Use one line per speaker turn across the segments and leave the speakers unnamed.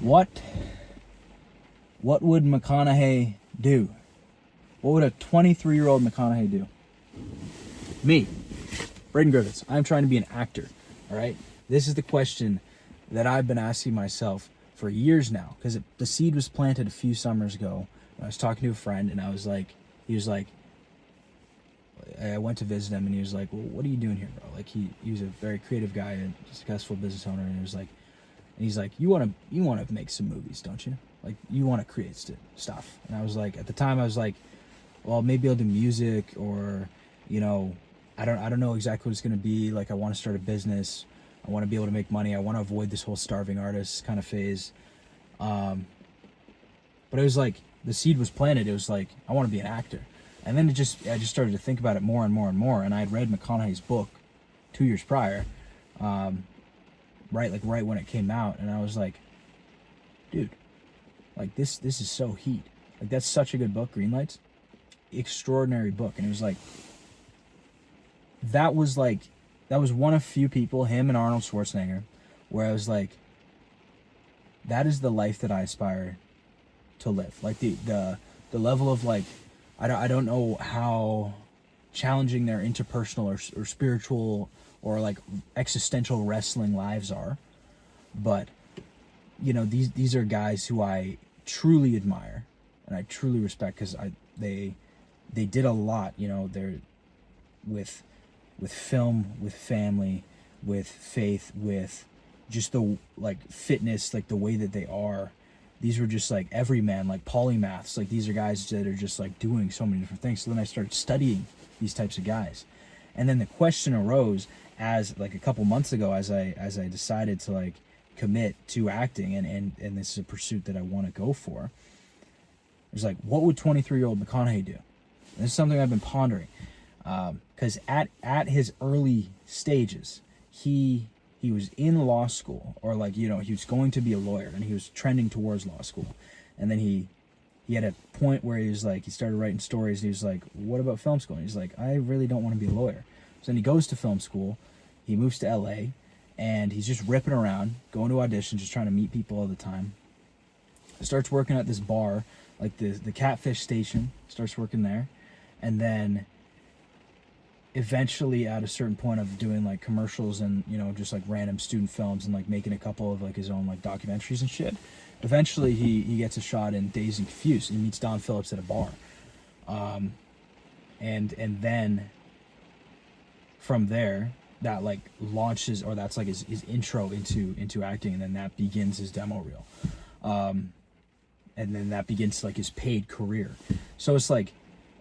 What would McConaughey do? What would a 23-year-old McConaughey do? Me, Braden Griffiths. I'm trying to be an actor, all right? This is the question that I've been asking myself for years now, because the seed was planted a few summers ago. I was talking to a friend, and he was like, I went to visit him, and he was like, well, what are you doing here, bro? Like, he was a very creative guy, a successful business owner, and he's like, you want to make some movies, don't you? Like, you want to create stuff. And I was like, at the time, I was like, well, maybe I'll do music, or, you know, I don't know exactly what it's going to be. Like, I want to start a business. I want to be able to make money. I want to avoid this whole starving artist kind of phase. But it was like, the seed was planted. It was like, I want to be an actor. And then I just started to think about it more and more and more. And I had read McConaughey's book 2 years prior, right when it came out. And I was like, dude, like this is so heat. Like, that's such a good book, Greenlights. Extraordinary book. And it was like, that was one of few people, him and Arnold Schwarzenegger, where I was like, that is the life that I aspire to live. Like, the level of, like, I don't know how challenging their interpersonal or spiritual or like existential wrestling lives are, but you know, these are guys who I truly admire and I truly respect, because they did a lot. You know, they're with film, with family, with faith, with just the like fitness, like the way that they are. These were just like everyman, like polymaths. Like, these are guys that are just like doing so many different things. So then I started studying these types of guys. And then the question arose as like a couple months ago, as I decided to like commit to acting, and this is a pursuit that I want to go for. It was like, what would 23-year-old McConaughey do? And this is something I've been pondering. Because at his early stages, he was in law school, or like, you know, he was going to be a lawyer, and he was trending towards law school. And then he had a point where he started writing stories, and he was like, what about film school? And he's like, I really don't want to be a lawyer. So then he goes to film school, he moves to LA, and he's just ripping around, going to auditions, just trying to meet people all the time. Starts working at this bar, like the Catfish Station, starts working there. And then eventually, at a certain point of doing like commercials and, you know, just like random student films and like making a couple of like his own like documentaries and shit, eventually he gets a shot in Dazed and Confused. He meets Don Phillips at a bar, and then from there, that like launches, or that's like his intro into acting, and then that begins his demo reel, and then that begins like his paid career. So it's like,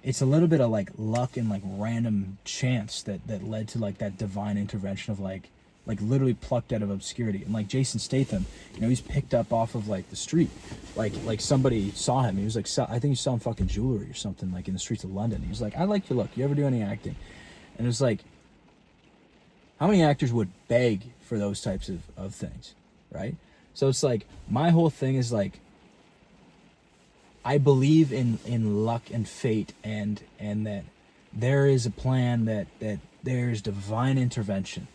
it's a little bit of like luck and like random chance that led to like that divine intervention of like literally plucked out of obscurity. And like Jason Statham, you know, he's picked up off of like the street, like somebody saw him. He was like, I think he's selling fucking jewelry or something, like in the streets of London. He was like, I like your look. You ever do any acting? And it's like, how many actors would beg for those types of things, right? So it's like, my whole thing is like, I believe in luck and fate, and that there is a plan, that there's divine intervention.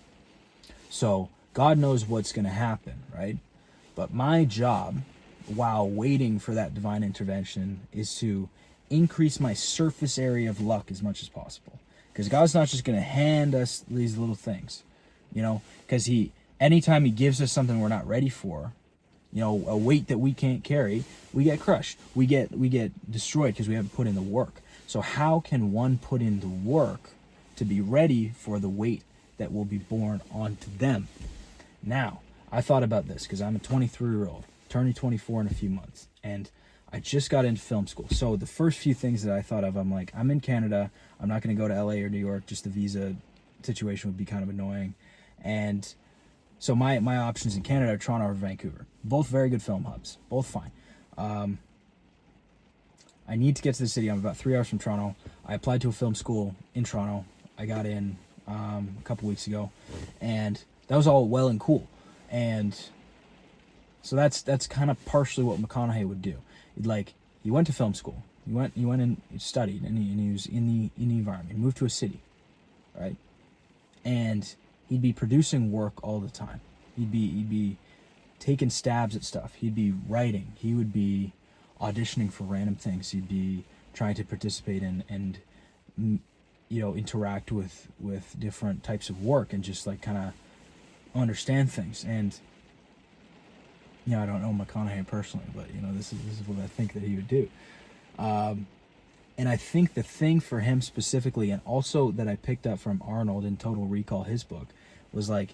So God knows what's going to happen, right? But my job, while waiting for that divine intervention, is to increase my surface area of luck as much as possible. Because God's not just going to hand us these little things, you know, because anytime he gives us something we're not ready for, you know, a weight that we can't carry, we get crushed. We get destroyed because we haven't put in the work. So how can one put in the work to be ready for the weight that will be borne onto them? Now, I thought about this because I'm a 23-year-old, turning 24 in a few months, and I just got into film school. So the first few things that I thought of, I'm like, I'm in Canada. I'm not going to go to LA or New York. Just the visa situation would be kind of annoying. And so my options in Canada are Toronto or Vancouver. Both very good film hubs. Both fine. I need to get to the city. I'm about 3 hours from Toronto. I applied to a film school in Toronto. I got in a couple weeks ago. And that was all well and cool. And so that's kind of partially what McConaughey would do. Like, he went to film school. He went and studied, and he was in the environment. He moved to a city, right? And he'd be producing work all the time. He'd be taking stabs at stuff. He'd be writing. He would be auditioning for random things. He'd be trying to participate in and interact with different types of work and just like kind of understand things. And I don't know McConaughey personally, but this is what I think that he would do. And I think the thing for him specifically, and also that I picked up from Arnold in Total Recall, his book, was like,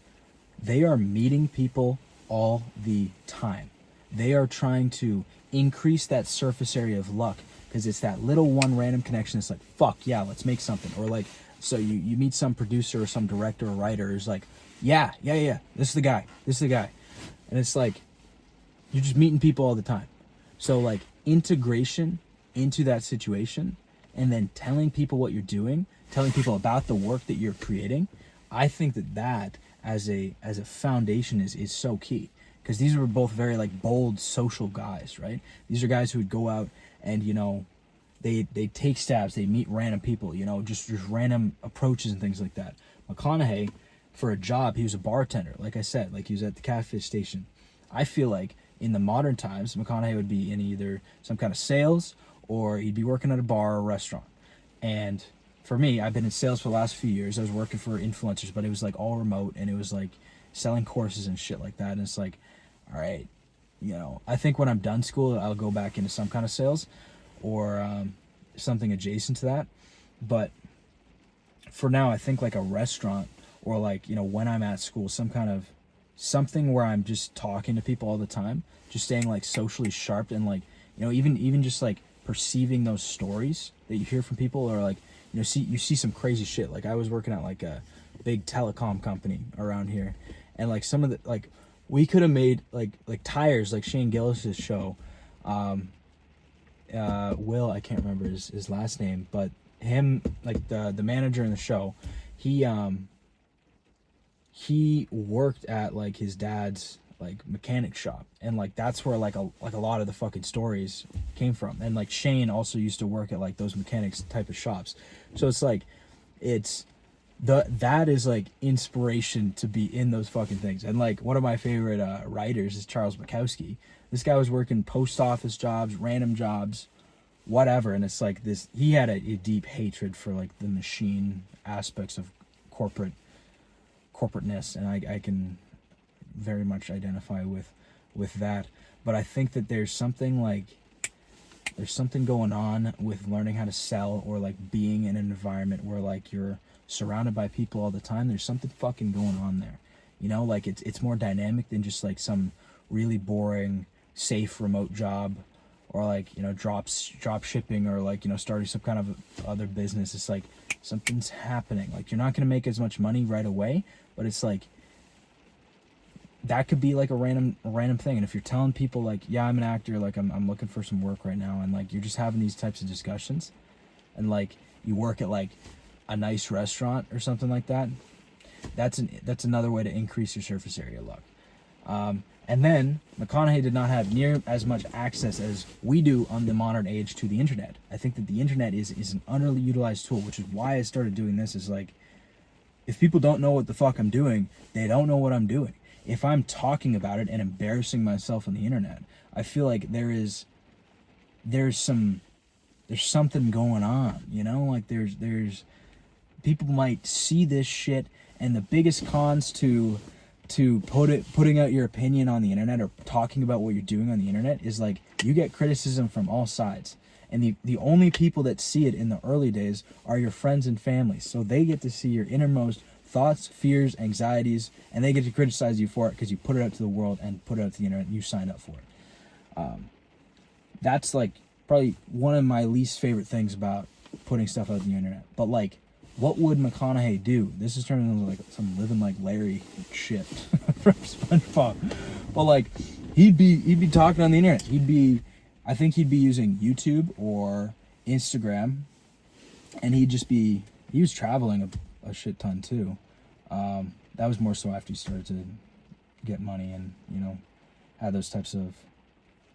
they are meeting people all the time. They are trying to increase that surface area of luck, because it's that little one random connection. It's like, fuck yeah, let's make something. Or like, so you meet some producer or some director or writer who's like, yeah, this is the guy. And it's like, you're just meeting people all the time. So like integration into that situation, and then telling people what you're doing, telling people about the work that you're creating, I think that as a foundation is so key. Because these were both very like bold social guys, right? These are guys who would go out and they take stabs, they meet random people, just random approaches and things like that. McConaughey, for a job, he was a bartender, like I said, like he was at the catfish station. I feel like in the modern times, McConaughey would be in either some kind of sales, or he'd be working at a bar or a restaurant. And for me, I've been in sales for the last few years. I was working for influencers, but it was like all remote, and it was like selling courses and shit like that. And it's like, all right, I think when I'm done school, I'll go back into some kind of sales or something adjacent to that. But for now, I think like a restaurant, or like, when I'm at school, something where I'm just talking to people all the time, just staying like socially sharp, and like, even just like perceiving those stories that you hear from people, or like, you see some crazy shit. Like I was working at like a big telecom company around here, and like some of the, like, we could have made like tires, like Shane Gillis's show. Will, I can't remember his last name, but him, like the manager in the show, he worked at like his dad's like mechanic shop, and like that's where like a lot of the fucking stories came from. And like Shane also used to work at like those mechanics type of shops. So it's like, that is like inspiration to be in those fucking things. And like one of my favorite writers is Charles Bukowski. This guy was working post office jobs, random jobs, whatever. And it's like this, he had a deep hatred for like the machine aspects of corporateness, and I can very much identify with that. But I think that there's something going on with learning how to sell, or like being in an environment where like you're surrounded by people all the time. There's something fucking going on there, like it's more dynamic than just like some really boring safe remote job, or like drop shipping, or like starting some kind of other business. It's like something's happening. Like you're not going to make as much money right away, but it's like that could be like a random thing. And if you're telling people like, yeah, I'm an actor, like I'm looking for some work right now, and like you're just having these types of discussions, and like you work at like a nice restaurant or something like that, that's another way to increase your surface area luck. And then McConaughey did not have near as much access as we do on the modern age to the internet. I think that the internet is an underutilized tool, which is why I started doing this. Is like, if people don't know what the fuck I'm doing, they don't know what I'm doing. If I'm talking about it and embarrassing myself on the internet, I feel like there's something going on, like there's people might see this shit. And the biggest cons to putting out your opinion on the internet, or talking about what you're doing on the internet, is like you get criticism from all sides. And the only people that see it in the early days are your friends and family. So they get to see your innermost thoughts, fears, anxieties, and they get to criticize you for it because you put it out to the world and put it out to the internet and you signed up for it. That's like probably one of my least favorite things about putting stuff out on the internet. But like, what would McConaughey do? This is turning into like some Living Like Larry shit from SpongeBob. But like, he'd be talking on the internet. I think he'd be using YouTube or Instagram, and he was traveling a shit ton too. That was more so after he started to get money and had those types of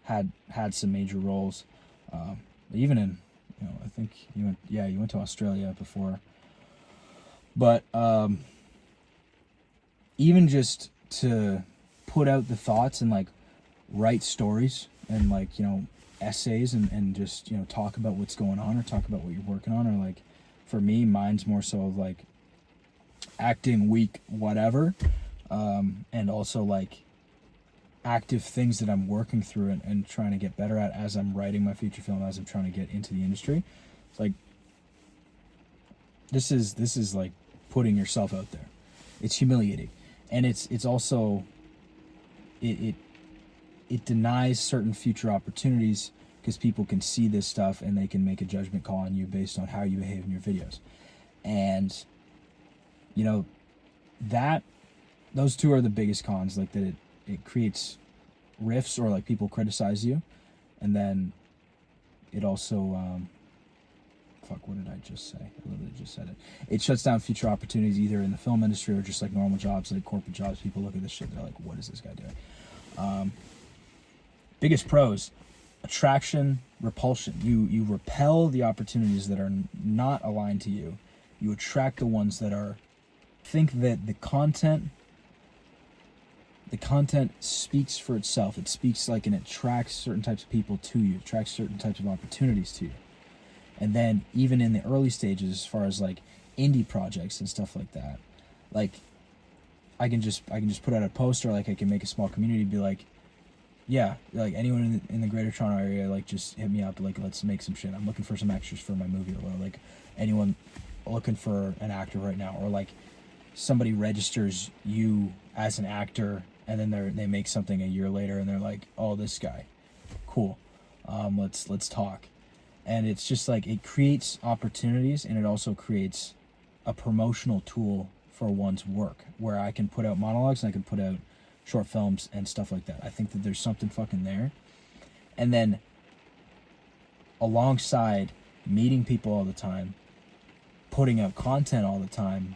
had some major roles. Even in I think you went to Australia before. But even just to put out the thoughts and like write stories and like, you know, essays and just, you know, talk about what's going on or talk about what you're working on, or like for me, mine's more so of like acting week whatever, and also like active things that I'm working through and trying to get better at as I'm writing my feature film, as I'm trying to get into the industry. It's like this is like putting yourself out there. It's humiliating, and it's also it denies certain future opportunities because people can see this stuff and they can make a judgment call on you based on how you behave in your videos. And you know, that those two are the biggest cons, like that it creates rifts, or like people criticize you, and then it also fuck, what did I just say? I literally just said it. It shuts down future opportunities either in the film industry or just like normal jobs, like corporate jobs. People look at this shit, they're like, what is this guy doing? Biggest pros: attraction, repulsion. You repel the opportunities that are not aligned to you. You attract the ones that are. Think that the content speaks for itself. It speaks like, and it attracts certain types of people to you, attracts certain types of opportunities to you. And then even in the early stages, as far as like indie projects and stuff like that, like I can just put out a poster, like I can make a small community, be like, yeah, like anyone in the Greater Toronto area, like just hit me up, like let's make some shit. I'm looking for some extras for my movie, or like anyone looking for an actor right now, or like somebody registers you as an actor and then they make something a year later and they're like, oh, this guy, cool, let's talk. And it's just like, it creates opportunities, and it also creates a promotional tool for one's work, where I can put out monologues and I can put out short films and stuff like that. I think that there's something fucking there. And then alongside meeting people all the time, putting out content all the time,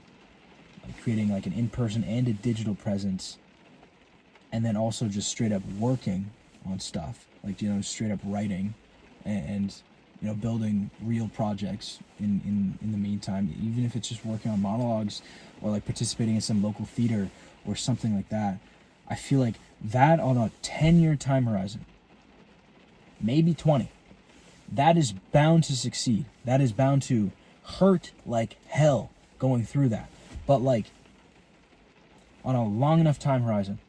like creating like an in-person and a digital presence, and then also just straight up working on stuff, like, you know, straight up writing and you know, building real projects in the meantime, even if it's just working on monologues or like participating in some local theater or something like that. I feel like that on a 10-year time horizon, maybe 20, that is bound to succeed. That is bound to hurt like hell going through that. But like on a long enough time horizon,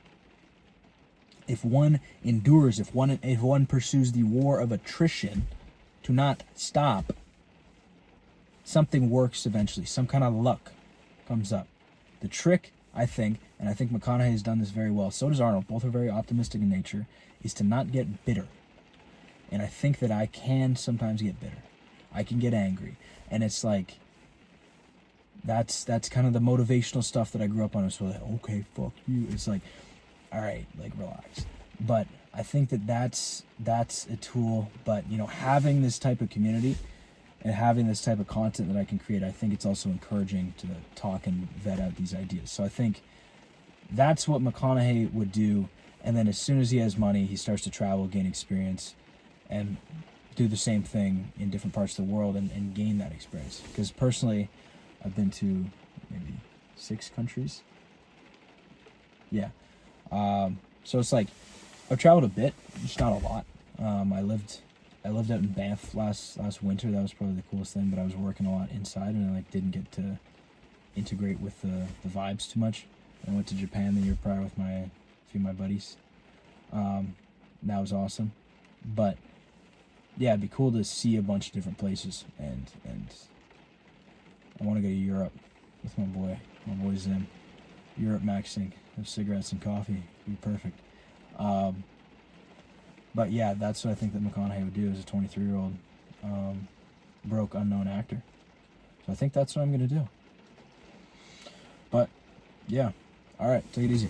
if one endures, if one pursues the war of attrition to not stop, something works eventually. Some kind of luck comes up. The trick, I think, and I think McConaughey has done this very well, so does Arnold, both are very optimistic in nature, is to not get bitter. And I think that I can sometimes get bitter. I can get angry. And it's like, that's kind of the motivational stuff that I grew up on. It's like, okay, fuck you. It's like, all right, like, relax. But I think that that's a tool. But, you know, having this type of community and having this type of content that I can create, I think it's also encouraging to talk and vet out these ideas. So I think that's what McConaughey would do. And then as soon as he has money, he starts to travel, gain experience, and do the same thing in different parts of the world and gain that experience. Because personally, I've been to maybe 6 countries. Yeah. So it's like, I've traveled a bit, just not a lot. I lived out in Banff last winter. That was probably the coolest thing, but I was working a lot inside, and I like didn't get to integrate with the vibes too much. I went to Japan the year prior with a few of my buddies. That was awesome. But yeah, it'd be cool to see a bunch of different places, and I want to go to Europe with my boy Zim. Europe maxing, have cigarettes and coffee, it'd be perfect. But yeah, that's what I think that McConaughey would do as a 23-year-old broke unknown actor. So I think that's what I'm gonna do. But yeah, all right, take it easy.